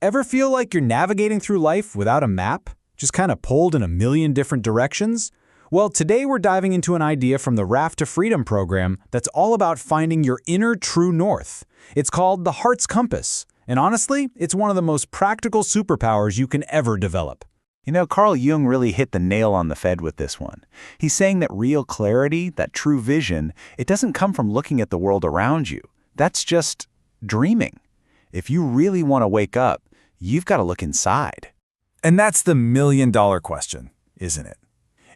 Ever feel like you're navigating through life without a map, just kind of pulled in a million different directions? Well, today we're diving into an idea from the Raft to Freedom program that's all about finding your inner true north. It's called the Heart's Compass, and honestly, it's one of the most practical superpowers you can ever develop. You know, Carl Jung really hit the nail on the head with this one. He's saying that real clarity, that true vision, it doesn't come from looking at the world around you. That's just dreaming. If you really want to wake up, you've got to look inside. And that's the million-dollar question, isn't it?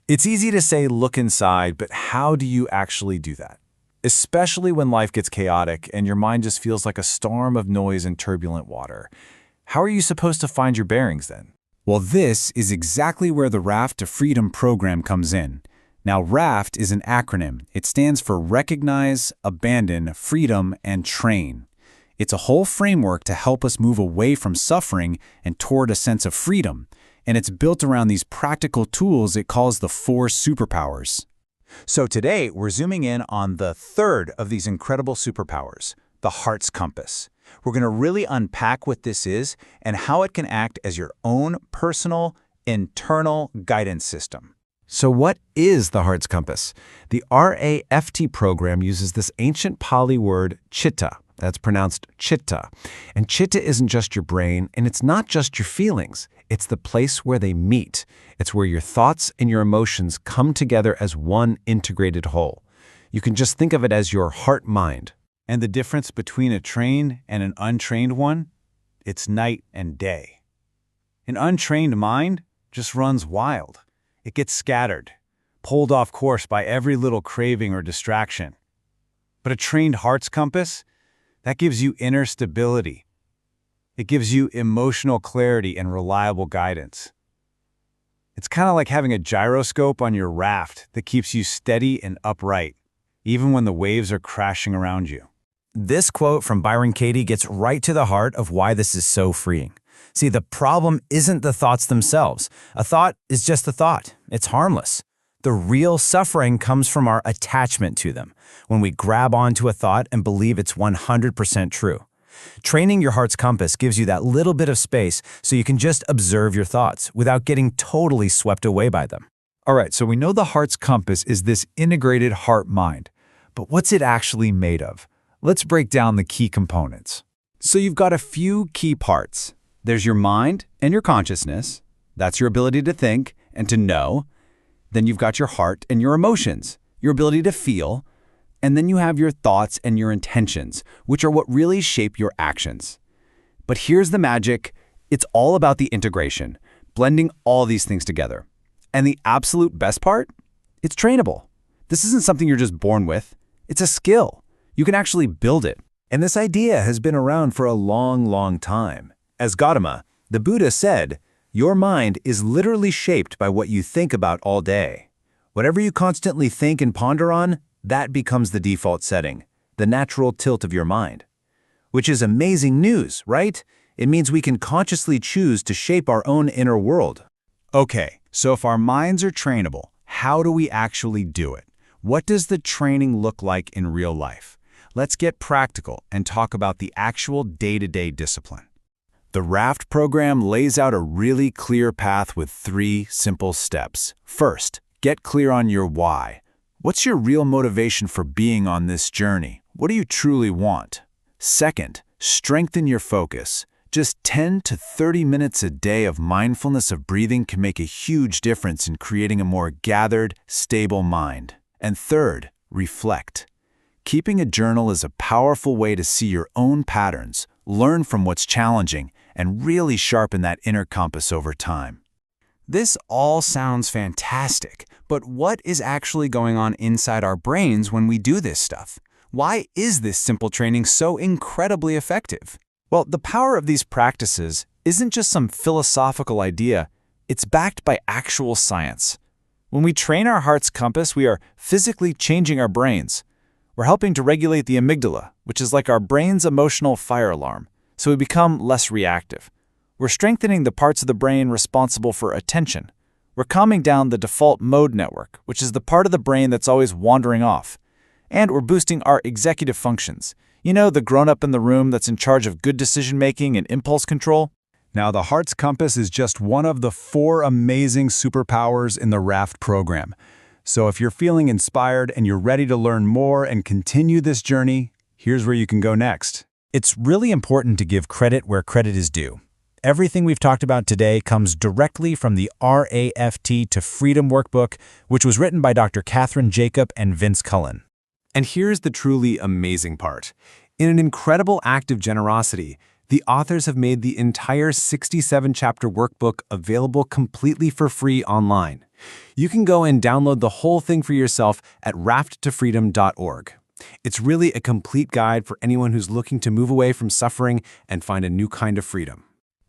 It's easy to say look inside, but how do you actually do that? Especially when life gets chaotic and your mind just feels like a storm of noise and turbulent water. How are you supposed to find your bearings then? Well, this is exactly where the Raft to Freedom program comes in. Now, RAFT is an acronym. It stands for Recognize, Abandon, Freedom, and Train. It's a whole framework to help us move away from suffering and toward a sense of freedom. And it's built around these practical tools it calls the 4 superpowers. So today, we're zooming in on the third of these incredible superpowers, the Heart's Compass. We're going to really unpack what this is and how it can act as your own personal, internal guidance system. So what is the Heart's Compass? The RAFT program uses this ancient Pali word Citta. That's pronounced Citta. And Citta isn't just your brain, and it's not just your feelings. It's the place where they meet. It's where your thoughts and your emotions come together as one integrated whole. You can just think of it as your heart-mind. And the difference between a trained and an untrained one? It's night and day. An untrained mind just runs wild. It gets scattered, pulled off course by every little craving or distraction. But a trained heart's compass, that gives you inner stability. It gives you emotional clarity and reliable guidance. It's kind of like having a gyroscope on your raft that keeps you steady and upright, even when the waves are crashing around you. This quote from Byron Katie gets right to the heart of why this is so freeing. See, the problem isn't the thoughts themselves. A thought is just a thought. It's harmless. The real suffering comes from our attachment to them, when we grab onto a thought and believe it's 100% true. Training your heart's compass gives you that little bit of space so you can just observe your thoughts without getting totally swept away by them. All right, so we know the heart's compass is this integrated heart-mind. But what's it actually made of? Let's break down the key components. So you've got a few key parts. There's your mind and your consciousness. That's your ability to think and to know. Then you've got your heart and your emotions, your ability to feel. And then you have your thoughts and your intentions, which are what really shape your actions. But here's the magic. It's all about the integration, blending all these things together. And the absolute best part? It's trainable. This isn't something you're just born with. It's a skill. You can actually build it. And this idea has been around for a long, long time. As Gautama, the Buddha, said, your mind is literally shaped by what you think about all day. Whatever you constantly think and ponder on, that becomes the default setting, the natural tilt of your mind. Which is amazing news, right? It means we can consciously choose to shape our own inner world. Okay, so if our minds are trainable, how do we actually do it? What does the training look like in real life? Let's get practical and talk about the actual day-to-day discipline. The RAFT program lays out a really clear path with 3 simple steps. First, get clear on your why. What's your real motivation for being on this journey? What do you truly want? Second, strengthen your focus. Just 10 to 30 minutes a day of mindfulness of breathing can make a huge difference in creating a more gathered, stable mind. And third, reflect. Keeping a journal is a powerful way to see your own patterns, learn from what's challenging, and really sharpen that inner compass over time. This all sounds fantastic, but what is actually going on inside our brains when we do this stuff? Why is this simple training so incredibly effective? Well, the power of these practices isn't just some philosophical idea, it's backed by actual science. When we train our heart's compass, we are physically changing our brains. We're helping to regulate the amygdala, which is like our brain's emotional fire alarm, so we become less reactive. We're strengthening the parts of the brain responsible for attention. We're calming down the default mode network, which is the part of the brain that's always wandering off. And we're boosting our executive functions. You know, the grown-up in the room that's in charge of good decision-making and impulse control? Now, the heart's compass is just one of the 4 amazing superpowers in the RAFT program. So if you're feeling inspired and you're ready to learn more and continue this journey, here's where you can go next. It's really important to give credit where credit is due. Everything we've talked about today comes directly from the RAFT to Freedom Workbook, which was written by Dr. Catherine Jacob and Vince Cullen. And here's the truly amazing part. In an incredible act of generosity, the authors have made the entire 67-chapter workbook available completely for free online. You can go and download the whole thing for yourself at rafttofreedom.org. It's really a complete guide for anyone who's looking to move away from suffering and find a new kind of freedom.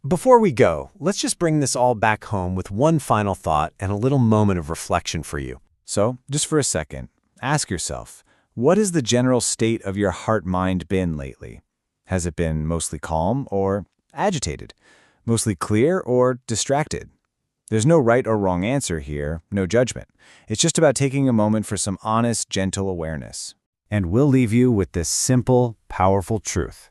Before we go, let's just bring this all back home with one final thought and a little moment of reflection for you. So, just for a second, ask yourself, what has the general state of your heart-mind been lately? Has it been mostly calm or agitated? Mostly clear or distracted? There's no right or wrong answer here, no judgment. It's just about taking a moment for some honest, gentle awareness. And we'll leave you with this simple, powerful truth.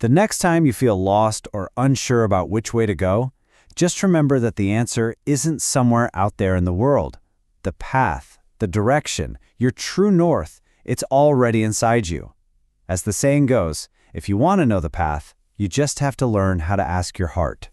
The next time you feel lost or unsure about which way to go, just remember that the answer isn't somewhere out there in the world. The path, the direction, your true north, it's already inside you. As the saying goes, if you want to know the path, you just have to learn how to ask your heart.